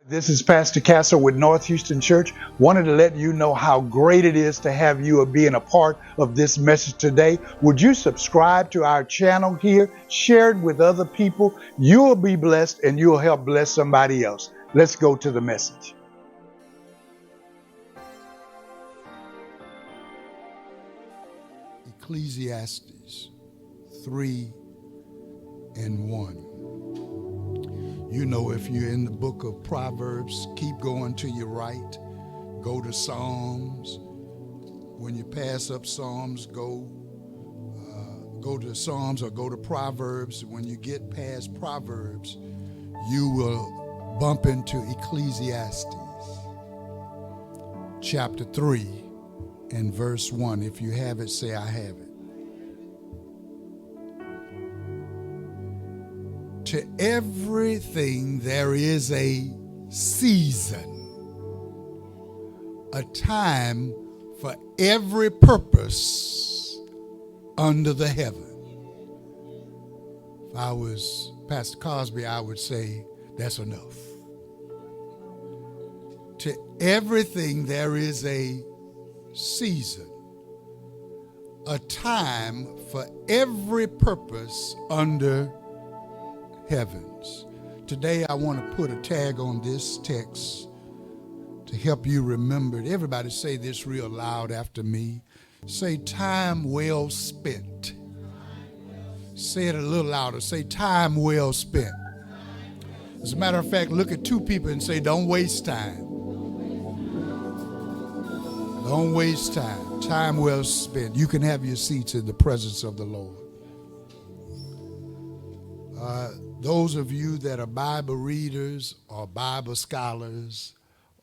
This is Pastor Castle with North Houston Church. Wanted to let you know how great it is to have you being a part of this message today. Would you subscribe to our channel here? Share it with other people. You will be blessed and you will help bless somebody else. Let's go to the message. Ecclesiastes 3:1. You know, if you're in the book of Proverbs, keep going to your right. Go to Psalms. When you pass up Psalms, go to Psalms or go to Proverbs. When you get past Proverbs, you will bump into Ecclesiastes chapter 3 and verse 1. If you have it, say, I have it. To everything there is a season, a time for every purpose under the heaven. If I was Pastor Cosby, I would say that's enough. To everything there is a season, a time for every purpose under heavens. Today I want to put a tag on this text to help you remember it. Everybody say this real loud after me. Say, time well spent. Say it a little louder. Say, time well spent. As a matter of fact, look at two people and say, don't waste time. Don't waste time. Time well spent. You can have your seats in the presence of the Lord. Those of you that are Bible readers or Bible scholars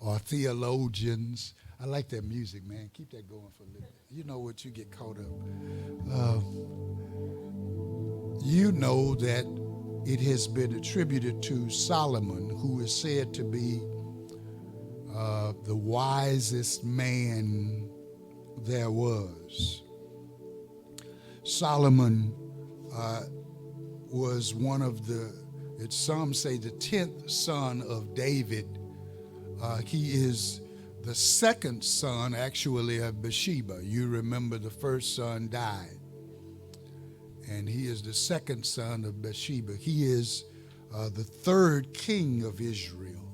or theologians, I like that music, man. Keep that going for a little bit. You know what, you get caught up. You know that it has been attributed to Solomon, who is said to be the wisest man there was. Solomon was one of some say the 10th son of David. He is the second son, actually, of Bathsheba. You remember the first son died. And he is the second son of Bathsheba. He is the third king of Israel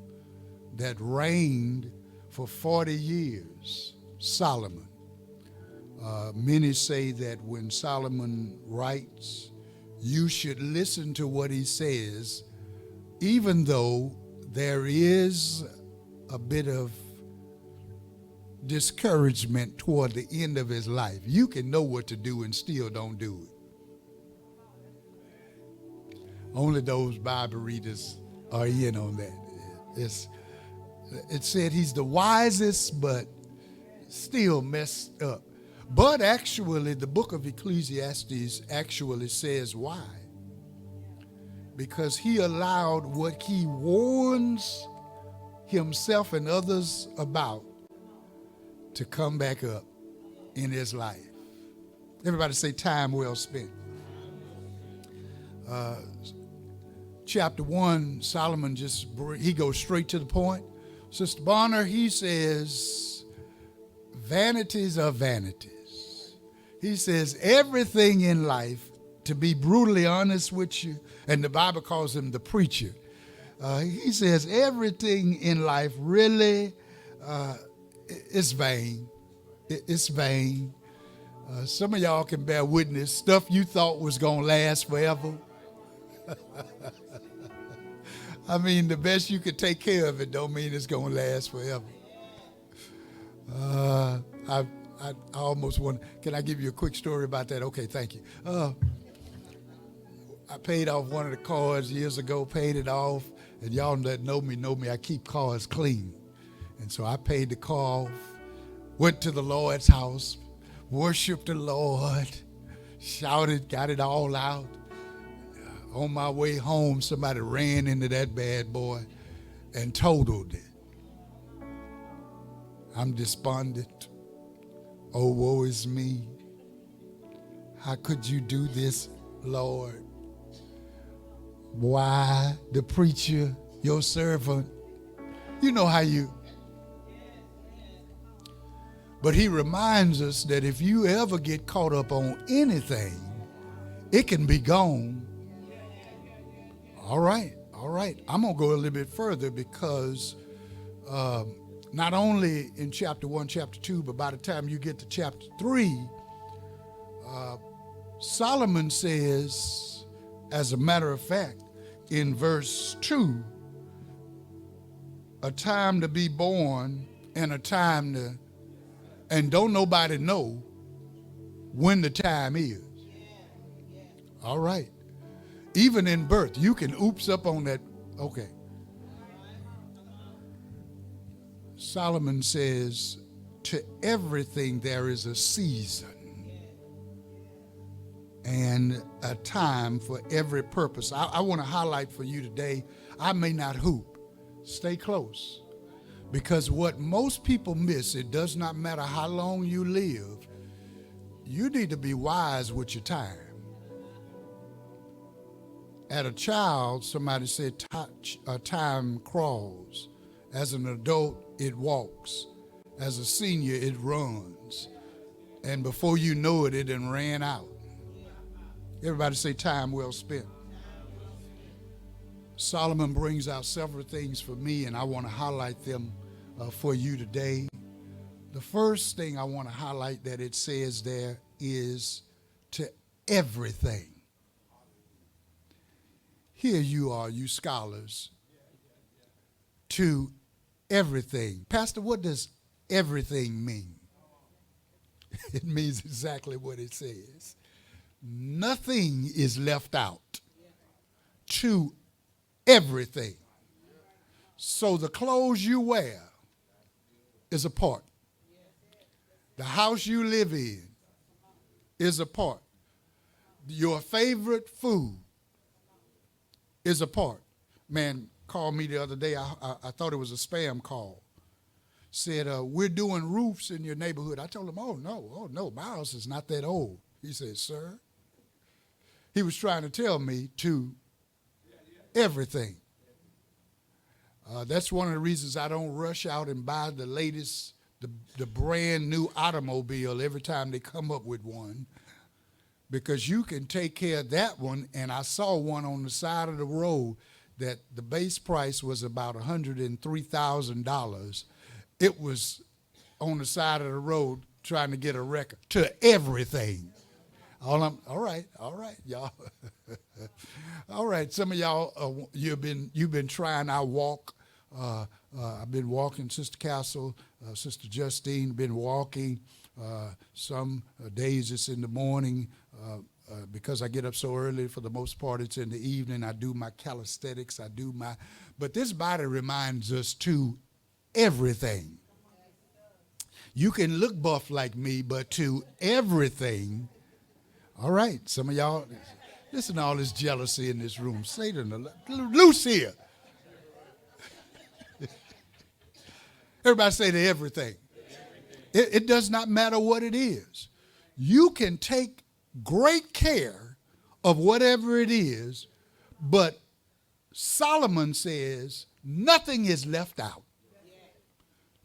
that reigned for 40 years, Solomon. Many say that when Solomon writes, you should listen to what he says, even though there is a bit of discouragement toward the end of his life. You can know what to do and still don't do it. Only those Bible readers are in on that. It said he's the wisest, but still messed up. But actually, the book of Ecclesiastes actually says why. Because he allowed what he warns himself and others about to come back up in his life. Everybody say, time well spent. Chapter 1, Solomon he goes straight to the point. Sister Bonner, he says, vanities are vanities. He says everything in life, to be brutally honest with you, and the Bible calls him the preacher. He says everything in life really is vain. It's vain. Some of y'all can bear witness. Stuff you thought was going to last forever. I mean, the best you could take care of it don't mean it's going to last forever. I almost want, can I give you a quick story about that? Okay, thank you. I paid off one of the cars years ago, paid it off, and y'all that know me, I keep cars clean. And so I paid the car off, went to the Lord's house, worshiped the Lord, shouted, got it all out. On my way home, somebody ran into that bad boy and totaled it. I'm despondent. Oh, woe is me. How could you do this, Lord? Why, the preacher, your servant, You know how you. But he reminds us that if you ever get caught up on anything, it can be gone. All right, all right. I'm going to go a little bit further because not only in chapter 1, chapter 2, but by the time you get to chapter 3, Solomon says, as a matter of fact, in verse 2, a time to be born and a time to, and don't nobody know when the time is. All right. Even in birth, you can oops up on that. Okay. Solomon says, to everything there is a season and a time for every purpose. I want to highlight for you today, I may not hoop. Stay close. Because what most people miss, it does not matter how long you live, you need to be wise with your time. As a child, somebody said time crawls. As an adult, it walks. As a senior, it runs. And before you know it, it done ran out. Everybody say time well spent. Solomon brings out several things for me, and I want to highlight them for you today. The first thing I want to highlight that it says there is to everything. Here you are, you scholars, to everything. Pastor, what does everything mean? It means exactly what it says. Nothing is left out. To everything. So the clothes you wear is a part. The house you live in is a part. Your favorite food is a part. Man called me the other day. I thought it was a spam call. Said, we're doing roofs in your neighborhood. I told him, oh no, my house is not that old. He said, sir. He was trying to tell me to everything. That's one of the reasons I don't rush out and buy the latest, the brand new automobile every time they come up with one. Because you can take care of that one, and I saw one on the side of the road that the base price was about $103,000. It was on the side of the road trying to get a record to everything. All right, y'all. All right, some of y'all, you've been trying our walk. I've been walking, Sister Castle, Sister Justine, been walking. Some days it's in the morning. Because I get up so early, for the most part, it's in the evening. I do my calisthenics. But this body reminds us to everything. You can look buff like me, but to everything. All right, some of y'all, listen to all this jealousy in this room. Satan, loose here. Everybody say to everything. It does not matter what it is. You can take great care of whatever it is, but Solomon says nothing is left out.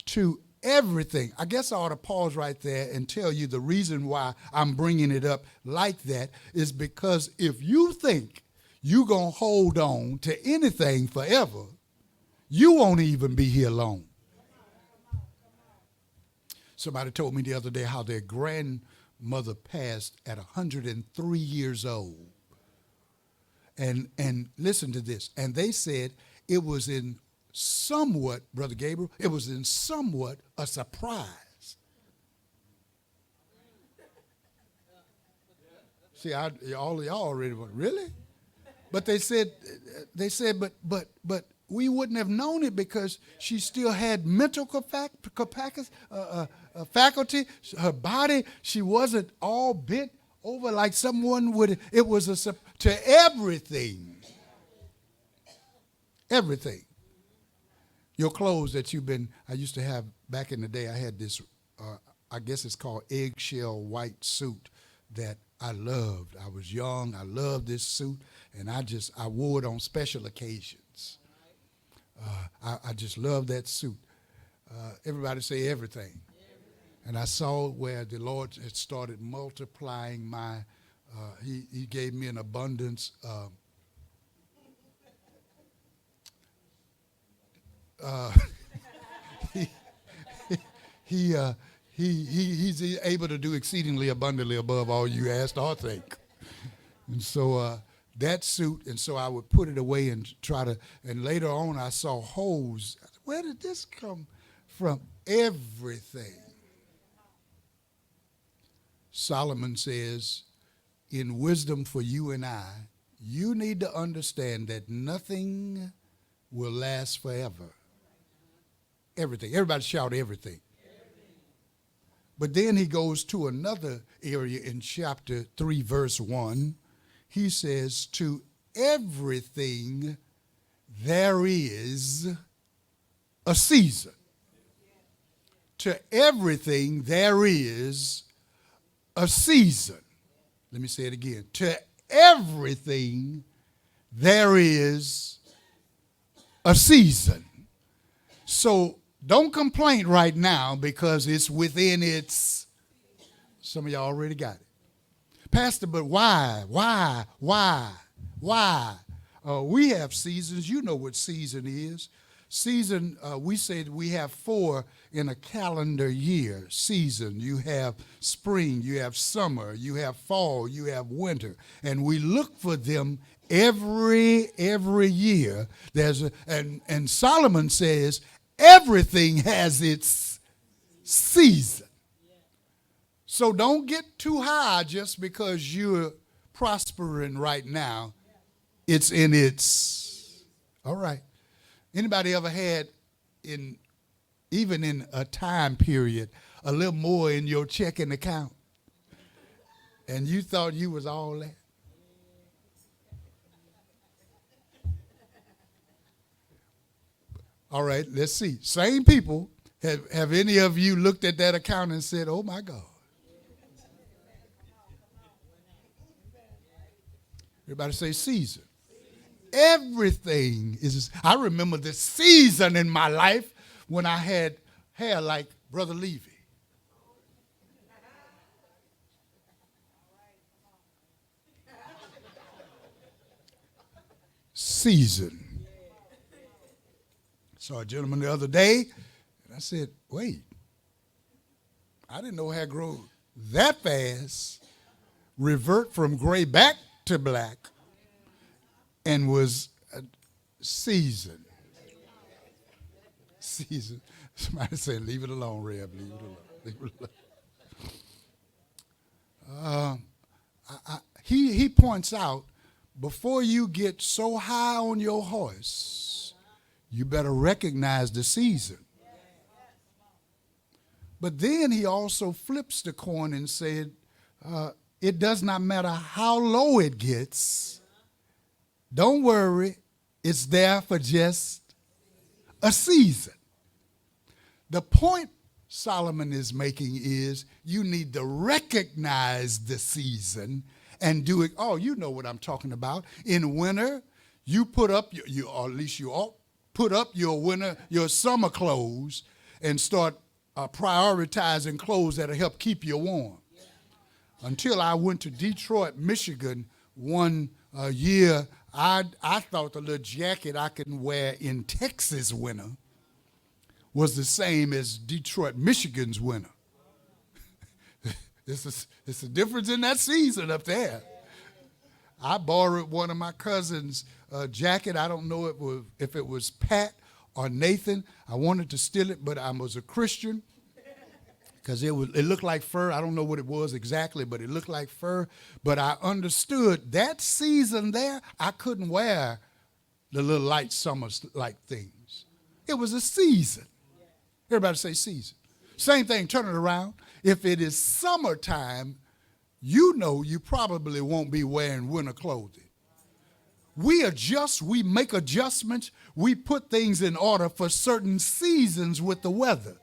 To everything. I guess I ought to pause right there and tell you the reason why I'm bringing it up like that is because if you think you're going to hold on to anything forever, you won't even be here long. Somebody told me the other day how their grandmother passed at 103 years old. And listen to this. And they said it was in somewhat, Brother Gabriel, it was in somewhat a surprise. See, all of y'all already went, really? But they said, but we wouldn't have known it because she still had mental faculty. Her body, she wasn't all bent over like someone would. It was to everything. Everything. Your clothes that I used to have back in the day, I had this, I guess it's called eggshell white suit that I loved. I was young. I loved this suit, and I wore it on special occasions. I just love that suit. Everybody say everything. And I saw where the Lord had started multiplying my, he gave me an abundance. He, he, he's able to do exceedingly abundantly above all you asked or think. And so that suit, and so I would put it away and try to, and later on I saw holes. Where did this come from? Everything. Solomon says, in wisdom for you and I, you need to understand that nothing will last forever. Everything. Everybody shout everything. But then he goes to another area in chapter 3, verse 1. He says, to everything there is a season. To everything there is a season. Let me say it again. To everything there is a season. So don't complain right now because it's within its, some of y'all already got it. Pastor, but why? We have seasons. You know what season is. Season, we say that we have 4 in a calendar year season. You have spring, you have summer, you have fall, you have winter. And we look for them every year. And Solomon says everything has its season. So don't get too high just because you're prospering right now. It's in its, all right. Anybody ever had, even in a time period, a little more in your checking account? And you thought you was all that? All right, let's see. Same people. Have any of you looked at that account and said, oh my God? Everybody say season. Everything is. I remember the season in my life when I had hair like Brother Levy. Season. Saw a gentleman the other day, and I said, wait, I didn't know hair grow that fast, revert from gray back to black, and was seasoned. Seasoned. Somebody said, leave it alone, Reb, leave it alone. Leave it alone. He points out, before you get so high on your horse, you better recognize the season. But then he also flips the coin and said, it does not matter how low it gets. Don't worry, it's there for just a season. The point Solomon is making is you need to recognize the season and do it. Oh, you know what I'm talking about. In winter, you put up or at least you ought put up your summer clothes and start prioritizing clothes that'll help keep you warm. Until I went to Detroit, Michigan one year, I thought the little jacket I could wear in Texas winter was the same as Detroit, Michigan's winter. It's a difference in that season up there. I borrowed one of my cousin's jacket. I don't know if it was Pat or Nathan. I wanted to steal it, but I was a Christian because it looked like fur. I don't know what it was exactly, but it looked like fur. But I understood that season there, I couldn't wear the little light summer-like things. It was a season. Everybody say season. Same thing, turn it around. If it is summertime, you know you probably won't be wearing winter clothing. We adjust, we make adjustments, we put things in order for certain seasons with the weather.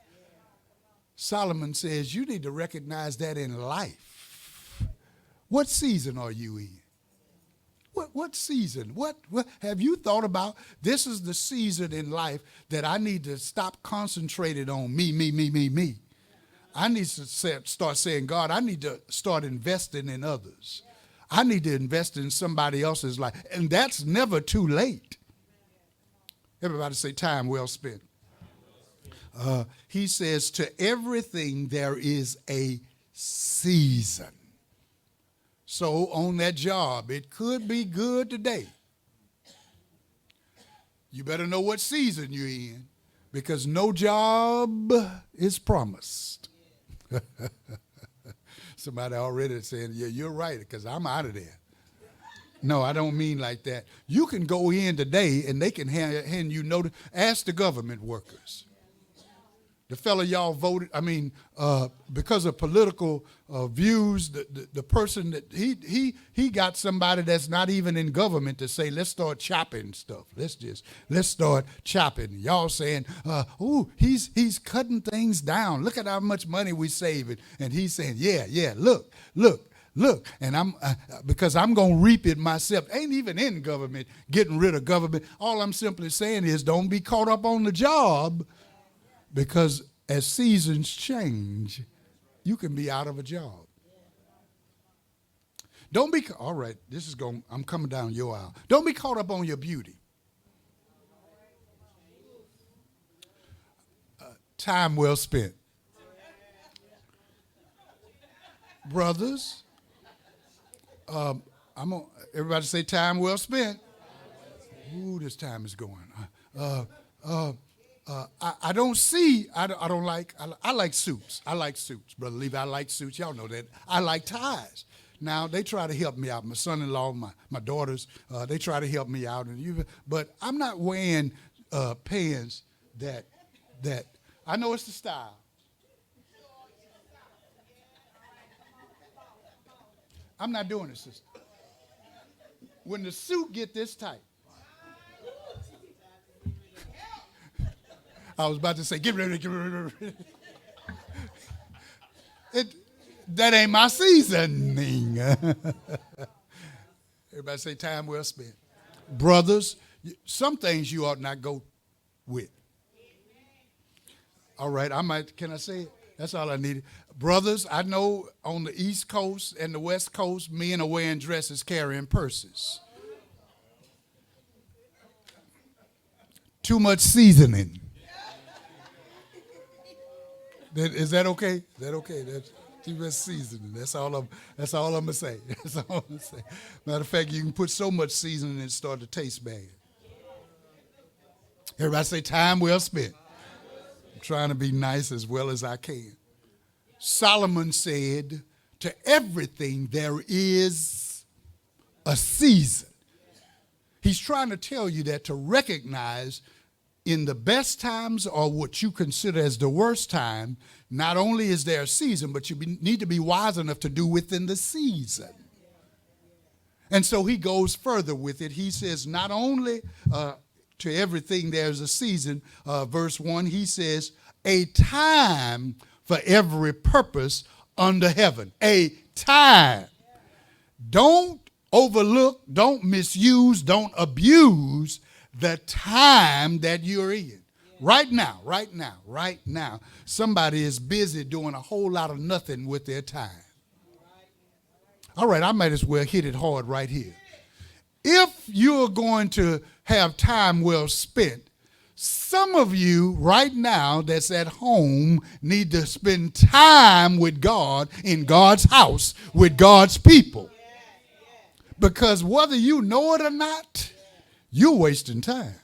Solomon says you need to recognize that in life. What season are you in? What season? What have you thought about? This is the season in life that I need to stop concentrating on me, me, me, me, me. I need to start saying, God, I need to start investing in others. I need to invest in somebody else's life. And that's never too late. Everybody say time well spent. He says, to everything there is a season. So on that job, it could be good today. You better know what season you're in, because no job is promised. Somebody already said, yeah, you're right, because I'm out of there. No, I don't mean like that. You can go in today and they can hand you notice. Ask the government workers. The fella y'all voted, because of political views, the person that he got somebody that's not even in government to say, let's start chopping stuff. Let's start chopping. Y'all saying, he's cutting things down. Look at how much money we saving. And he's saying, yeah, look. And because I'm going to reap it myself. Ain't even in government, getting rid of government. All I'm simply saying is don't be caught up on the job. Because as seasons change, you can be out of a job. Don't be, all right, I'm coming down your aisle. Don't be caught up on your beauty. Time well spent. Brothers, everybody say time well spent. Ooh, this time is going. I don't like, I like suits. I like suits, Brother Levi. I like suits. Y'all know that. I like ties. Now, they try to help me out. My son-in-law, my daughters, they try to help me out. But I'm not wearing pants that, I know it's the style. I'm not doing it, sister. When the suit get this tight, I was about to say, get rid of it. That ain't my seasoning. Everybody say time well spent. Brothers, some things you ought not go with. All right, can I say it? That's all I needed. Brothers, I know on the East Coast and the West Coast, men are wearing dresses, carrying purses. Too much seasoning. Is that okay? Is that okay? That's too much seasoning. That's all I'm gonna say. That's all I'm gonna say. Matter of fact, you can put so much seasoning and start to taste bad. Everybody say time well spent. I'm trying to be nice as well as I can. Solomon said, to everything there is a season. He's trying to tell you that to recognize in the best times or what you consider as the worst time, not only is there a season, but you need to be wise enough to do within the season. And so he goes further with it. He says, not only to everything there's a season, verse 1, he says, a time for every purpose under heaven. A time. Don't overlook, don't misuse, don't abuse the time that you're in. Right now, somebody is busy doing a whole lot of nothing with their time. All right, I might as well hit it hard right here. If you're going to have time well spent, some of you right now that's at home need to spend time with God in God's house with God's people. Because whether you know it or not, you're wasting time.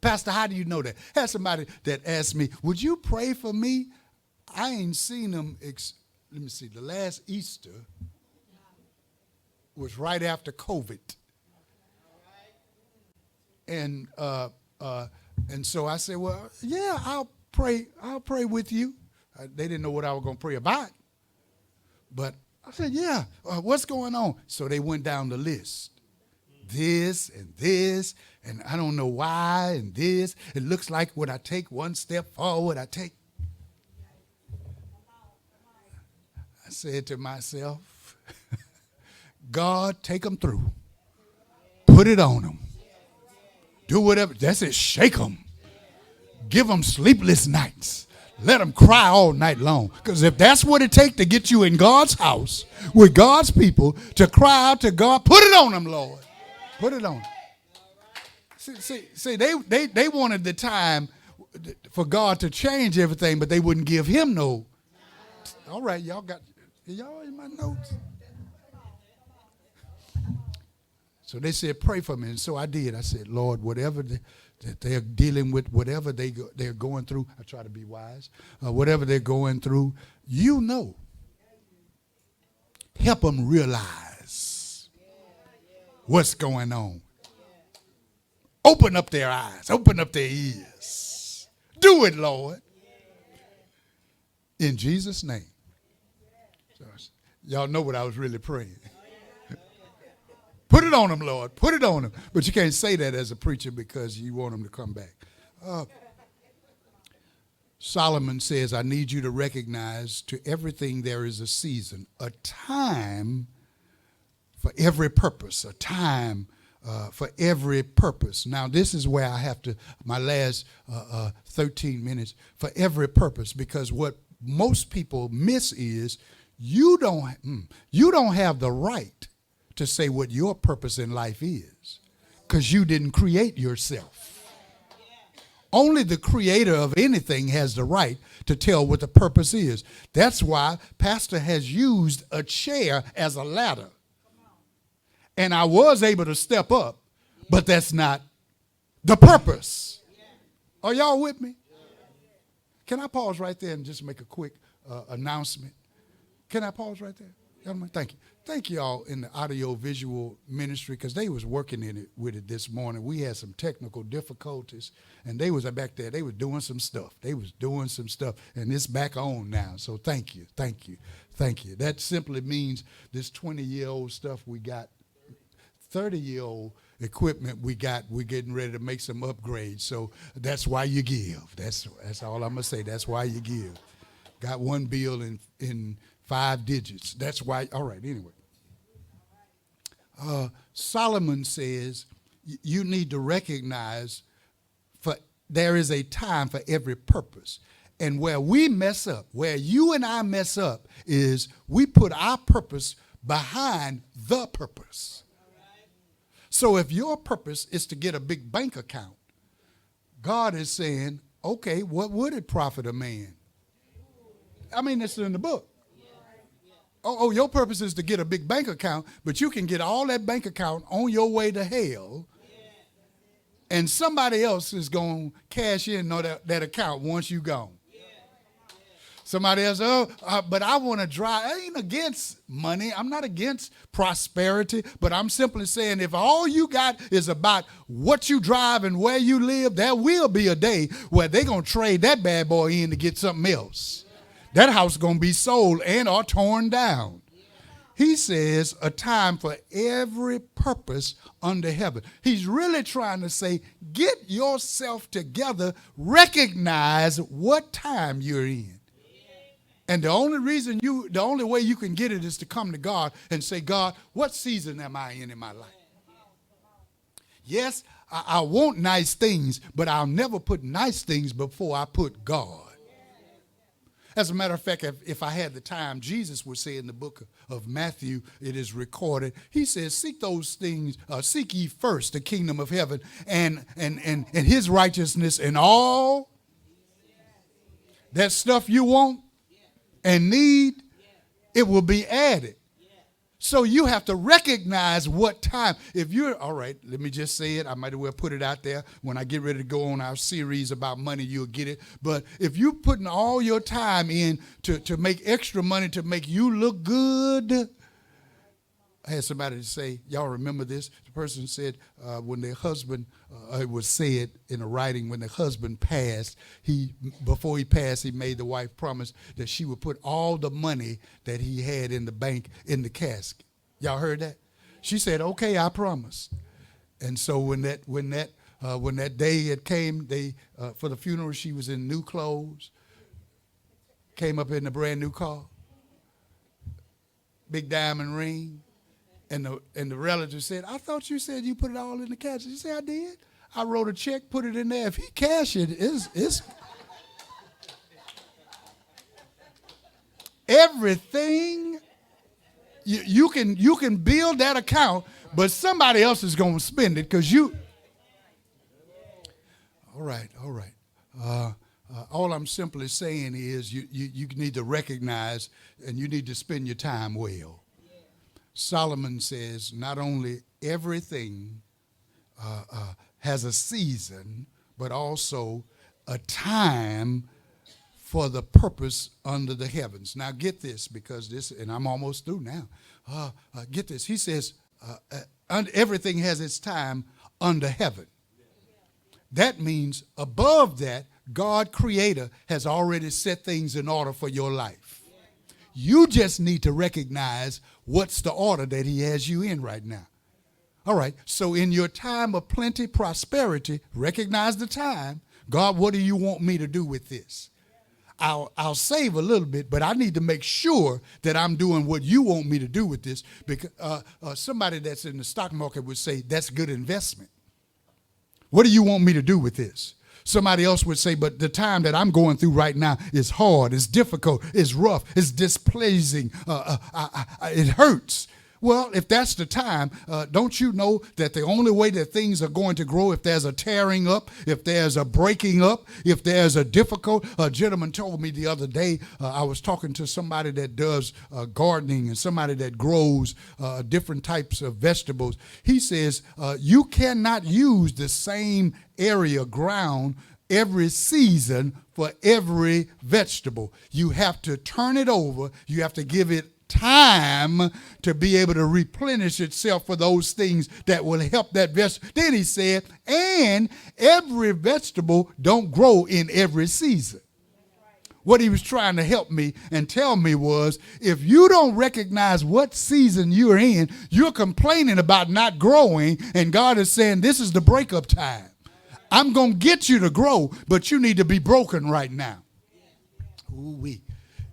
Pastor, how do you know that? I had somebody that asked me, would you pray for me? I ain't seen them, let me see, the last Easter was right after COVID. And so I said, well, yeah, I'll pray with you. They didn't know what I was going to pray about. But I said, yeah, what's going on? So they went down the list. This, and I don't know why, and this. It looks like when I take one step forward, I said to myself, God, take them through. Put it on them. Do whatever. That's it. Shake them. Give them sleepless nights. Let them cry all night long. Because if that's what it takes to get you in God's house with God's people to cry out to God, put it on them, Lord. Put it on them. See, they wanted the time for God to change everything, but they wouldn't give him no. All right, y'all in my notes? So they said, pray for me. And so I did. I said, Lord, whatever that they're dealing with, whatever they're going through, I try to be wise, whatever they're going through, you know. Help them realize what's going on. Open up their eyes. Open up their ears. Do it, Lord. In Jesus' name. So, y'all know what I was really praying. Put it on them, Lord. Put it on them. But you can't say that as a preacher because you want them to come back. Solomon says, I need you to recognize to everything there is a season, a time for every purpose, a time for every purpose. Now, this is where I have to, my last 13 minutes, for every purpose, because what most people miss is you don't have the right to say what your purpose in life is, because you didn't create yourself. Only the creator of anything has the right to tell what the purpose is. That's why Pastor has used a chair as a ladder. And I was able to step up, but that's not the purpose. Are y'all with me? Can I pause right there and just make a quick announcement? Can I pause right there? Gentlemen, thank you. Thank you all in the audio-visual ministry, because they was working with it this morning. We had some technical difficulties, and they was back there. They was doing some stuff. And it's back on now. So thank you. That simply means this 20-year-old stuff we got, 30-year-old equipment we got, we're getting ready to make some upgrades. So that's why you give. That's all I'm going to say. That's why you give. Got one bill in 5 digits. That's why. All right, anyway. Solomon says you need to recognize there is a time for every purpose. And where we mess up, where you and I mess up, is we put our purpose behind the purpose. So if your purpose is to get a big bank account, God is saying, okay, what would it profit a man? I mean, it's in the book. Oh, your purpose is to get a big bank account, but you can get all that bank account on your way to hell, and somebody else is going to cash in on that account once you're gone. Somebody else, but I want to drive. I ain't against money. I'm not against prosperity, but I'm simply saying if all you got is about what you drive and where you live, there will be a day where they're going to trade that bad boy in to get something else. That house is going to be sold and or torn down. He says a time for every purpose under heaven. He's really trying to say, get yourself together, recognize what time you're in. And the only way you can get it is to come to God and say, God, what season am I in my life? Yes, I want nice things, but I'll never put nice things before I put God. As a matter of fact, if I had the time, Jesus would say in the book of Matthew, it is recorded, he says, seek those things, seek ye first the kingdom of heaven and his righteousness, and all that stuff you want and need, it will be added. So you have to recognize what time. If you're, all right, let me just say it. I might as well put it out there. When I get ready to go on our series about money, you'll get it. But if you're putting all your time in to make extra money to make you look good, I had somebody say, y'all remember this? The person said when their husband, it was said in a writing, when the husband passed, before he passed, he made the wife promise that she would put all the money that he had in the bank in the casket. Y'all heard that? She said, okay, I promise. And so when that day it came, for the funeral, she was in new clothes, came up in a brand new car, big diamond ring. And the relative said, I thought you said you put it all in the cash. He said, I did. I wrote a check, put it in there. If he cash it, it's everything. You can build that account, but somebody else is going to spend it because you. All right. All I'm simply saying is you need to recognize and you need to spend your time well. Solomon says not only everything has a season, but also a time for the purpose under the heavens. Now get this, because this, and I'm almost through now. Get this. He says everything has its time under heaven. That means above that, God Creator has already set things in order for your life. You just need to recognize what's the order that he has you in right now. All right, so in your time of plenty, prosperity, recognize the time. God, what do you want me to do with this? I'll save a little bit, but I need to make sure that I'm doing what you want me to do with this. Because somebody that's in the stock market would say, that's good investment. What do you want me to do with this? Somebody else would say, but the time that I'm going through right now is hard, it's difficult, it's rough, it's displeasing, it hurts. Well, if that's the time, don't you know that the only way that things are going to grow, if there's a tearing up, if there's a breaking up, if there's a difficult, a gentleman told me the other day, I was talking to somebody that does gardening and somebody that grows different types of vegetables. He says, you cannot use the same area ground every season for every vegetable. You have to turn it over. You have to give it time to be able to replenish itself for those things that will help that vegetable. Then he said, and every vegetable don't grow in every season. What he was trying to help me and tell me was, if you don't recognize what season you're in, you're complaining about not growing, and God is saying, this is the breakup time. I'm going to get you to grow, but you need to be broken right now. Ooh-wee.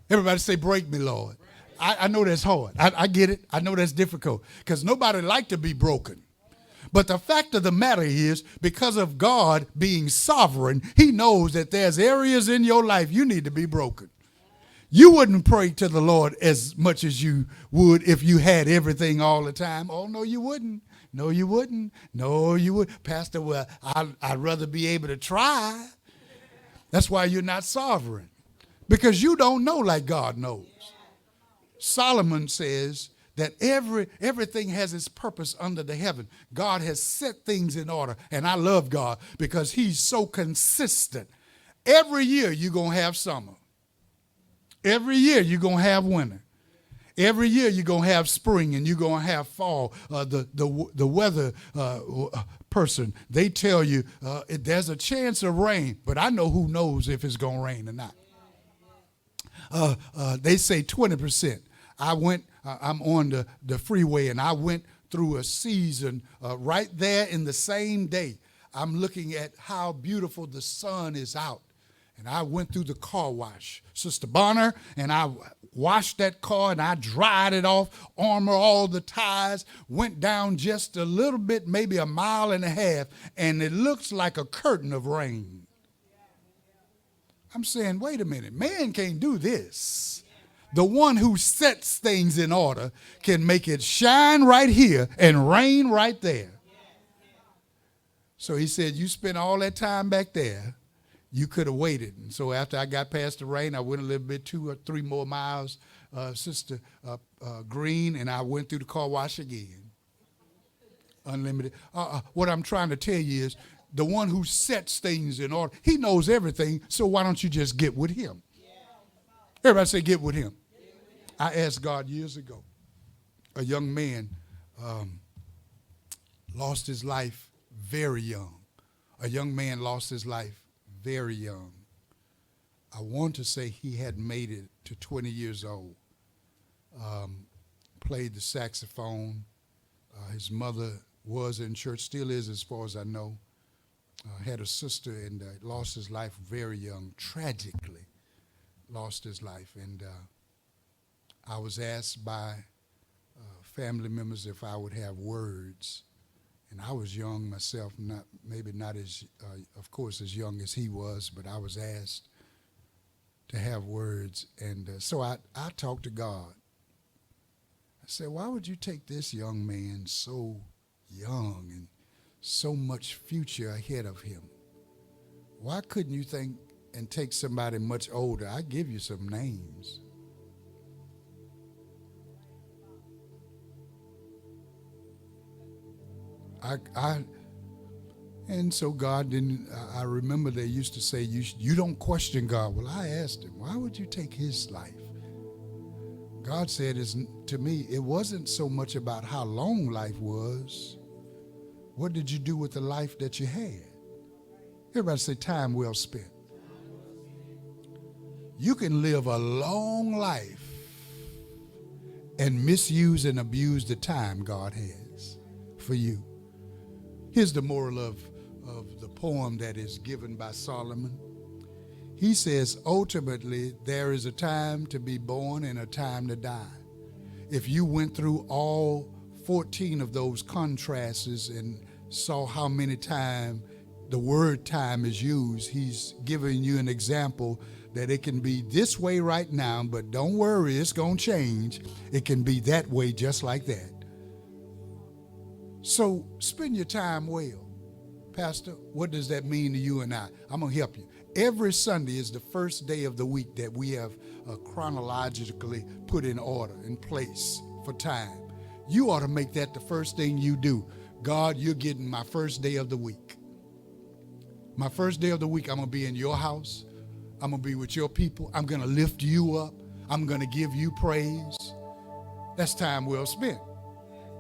Everybody say, break me, Lord. I know that's hard. I get it. I know that's difficult because nobody like to be broken. But the fact of the matter is, because of God being sovereign, he knows that there's areas in your life you need to be broken. You wouldn't pray to the Lord as much as you would if you had everything all the time. Oh, no, you wouldn't. No, you wouldn't. No, you would. Pastor, well, I'd rather be able to try. That's why you're not sovereign, because you don't know like God knows. Solomon says that everything has its purpose under the heaven. God has set things in order, and I love God because he's so consistent. Every year you're going to have summer. Every year you're going to have winter. Every year you're going to have spring and you're going to have fall. The weather person, they tell you there's a chance of rain, but I know who knows if it's going to rain or not. They say 20%. I'm on the freeway, and I went through a season right there in the same day. I'm looking at how beautiful the sun is out. And I went through the car wash, Sister Bonner, and I washed that car, and I dried it off, armor all the tires, went down just a little bit, maybe 1.5 miles, and it looks like a curtain of rain. I'm saying, wait a minute, man can't do this. The one who sets things in order can make it shine right here and rain right there. So he said, you spent all that time back there. You could have waited. And so after I got past the rain, I went a little bit 2 or 3 more miles, Sister Green, and I went through the car wash again. Unlimited. What I'm trying to tell you is, the one who sets things in order, he knows everything, so why don't you just get with him? Everybody say, get with him. I asked God years ago, a young man lost his life very young. A young man lost his life very young. I want to say he had made it to 20 years old. Played the saxophone. His mother was in church, still is as far as I know. Had a sister and lost his life very young, tragically lost his life. And I was asked by family members if I would have words. And I was young myself, maybe not as, of course, as young as he was, but I was asked to have words. And so I talked to God. I said, why would you take this young man so young and so much future ahead of him? Why couldn't you think and take somebody much older? I give you some names. And so God didn't, I remember they used to say, you don't question God. Well, I asked him, why would you take his life? God said to me, it wasn't so much about how long life was. What did you do with the life that you had? Everybody say, time well spent. You can live a long life and misuse and abuse the time God has for you. Here's the moral of the poem that is given by Solomon. He says, ultimately, there is a time to be born and a time to die. If you went through all 14 of those contrasts and saw how many times the word time is used, he's giving you an example that it can be this way right now, but don't worry, it's going to change. It can be that way just like that. So spend your time well. Pastor, what does that mean to you and I? I'm going to help you. Every Sunday is the first day of the week that we have chronologically put in order, in place for time. You ought to make that the first thing you do. God, you're getting my first day of the week. My first day of the week, I'm going to be in your house. I'm going to be with your people. I'm going to lift you up. I'm going to give you praise. That's time well spent.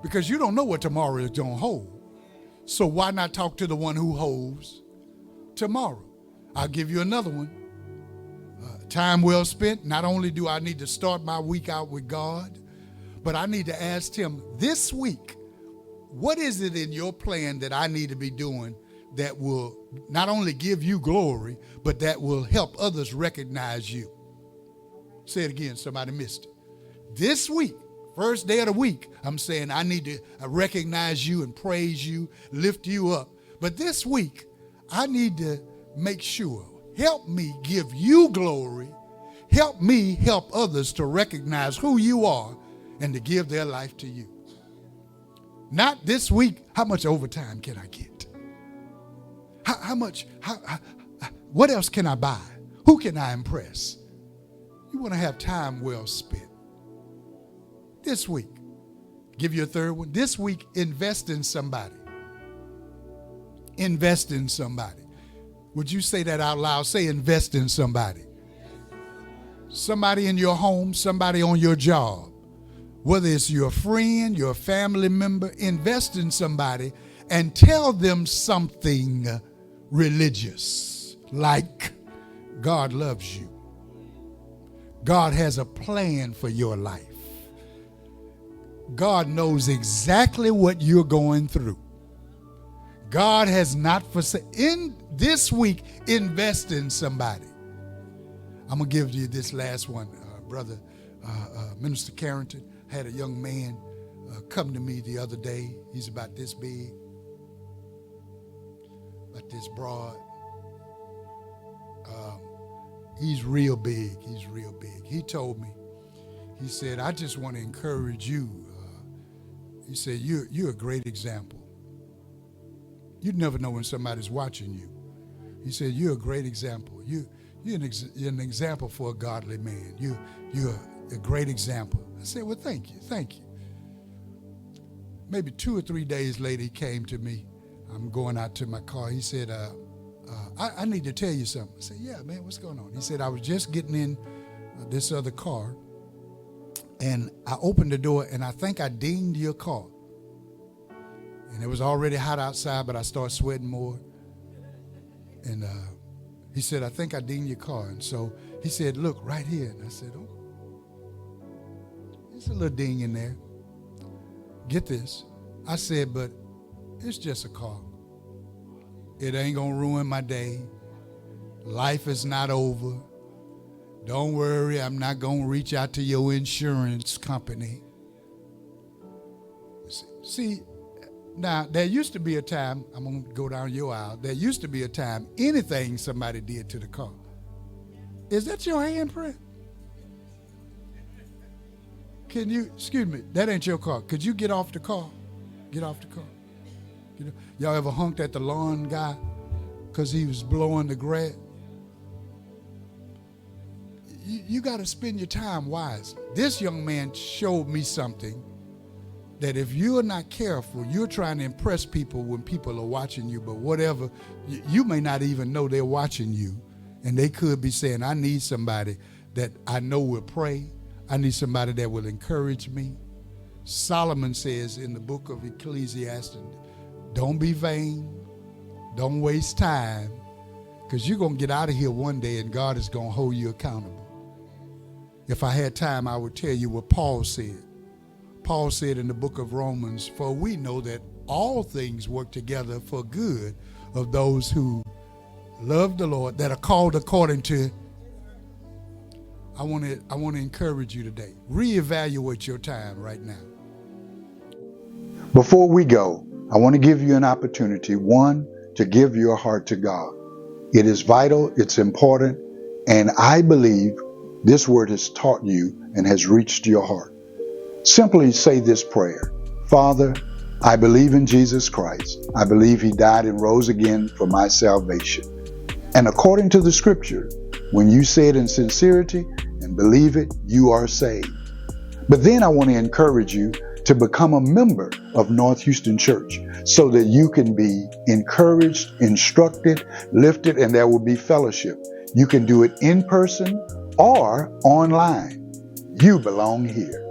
Because you don't know what tomorrow is going to hold. So why not talk to the one who holds tomorrow? I'll give you another one. Time well spent. Not only do I need to start my week out with God, but I need to ask him this week, what is it in your plan that I need to be doing that will not only give you glory, but that will help others recognize you? Say it again, somebody missed it. This week, first day of the week, I'm saying I need to recognize you and praise you, lift you up. But this week, I need to make sure, help me give you glory, help me help others to recognize who you are and to give their life to you. Not this week, how much overtime can I get? What else can I buy? Who can I impress? You want to have time well spent. This week, give you a third one. This week, invest in somebody. Invest in somebody. Would you say that out loud? Say invest in somebody. Somebody in your home, somebody on your job. Whether it's your friend, your family member, invest in somebody and tell them something religious, like God loves you. God has a plan for your life. God knows exactly what you're going through. God has not forsaken. In this week, invest in somebody. I'm going to give you this last one, brother. Minister Carrington had a young man come to me the other day. He's about this big, about this broad. He's real big. He's real big. He told me, he said, I just want to encourage you. He said, you're a great example. You'd never know when somebody's watching you. He said, you're a great example. You're an example for a godly man. You're a great example. I said, well, thank you. Maybe 2 or 3 days later, he came to me. I'm going out to my car. He said, I need to tell you something. I said, yeah, man, what's going on? He said, I was just getting in this other car, and I opened the door, and I think I dinged your car. And it was already hot outside, but I started sweating more. And he said, I think I dinged your car. And so he said, look, right here. And I said, oh, there's a little ding in there. Get this. I said, but it's just a car. It ain't going to ruin my day. Life is not over. Don't worry, I'm not going to reach out to your insurance company. See, now there used to be a time, I'm going to go down your aisle, there used to be a time anything somebody did to the car. Is that your handprint? Can you, excuse me, that ain't your car. Could you get off the car? Get off the car. Y'all ever honked at the lawn guy because he was blowing the grass? You got to spend your time wisely. This young man showed me something that if you're not careful, you're trying to impress people when people are watching you, but whatever, you may not even know they're watching you. And they could be saying, I need somebody that I know will pray. I need somebody that will encourage me. Solomon says in the book of Ecclesiastes, don't be vain, don't waste time, because you're going to get out of here one day and God is going to hold you accountable. If I had time, I would tell you what Paul said. Paul said in the book of Romans, for we know that all things work together for good of those who love the Lord, that are called according to. I want to encourage you today. Reevaluate your time right now. Before we go, I want to give you an opportunity, one, to give your heart to God. It is vital, it's important, and I believe this word has taught you and has reached your heart. Simply say this prayer. Father, I believe in Jesus Christ. I believe he died and rose again for my salvation. And according to the scripture, when you say it in sincerity and believe it, you are saved. But then I want to encourage you to become a member of North Houston Church so that you can be encouraged, instructed, lifted, and there will be fellowship. You can do it in person or online. You belong here.